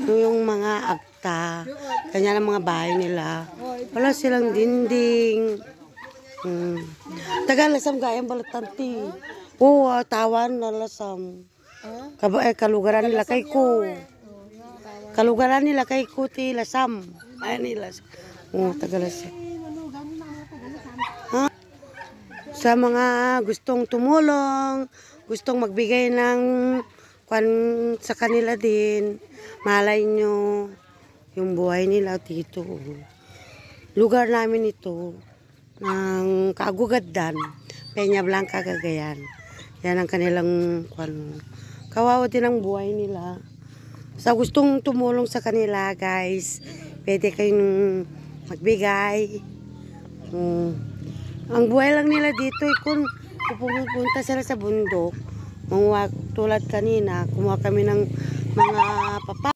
yung mga akta, kanya ng mga bahay nila. Wala silang dinding. Taga-lasam gayang balatanti. Oo, tawan na lasam. Kalugaran nila kay ko. Kalugaran nila kay ko ti lasam. Ay nila. Oo, taga-lasam. Sa mga gustong tumulong, gustong magbigay ng kwan sa kanila din, malay nyo yung buhay nila dito. Lugar namin ito ng Kagugaddan, Peña Blanca, Cagayan. Yan ang kanilang kwan. Kawawa din ang buhay nila. Sa gustong tumulong sa kanila, guys, pwede kayong magbigay. Ang buhay lang nila dito kung pupunta sila sa bundok, tulad kanina, kumuha kami ng mga papa.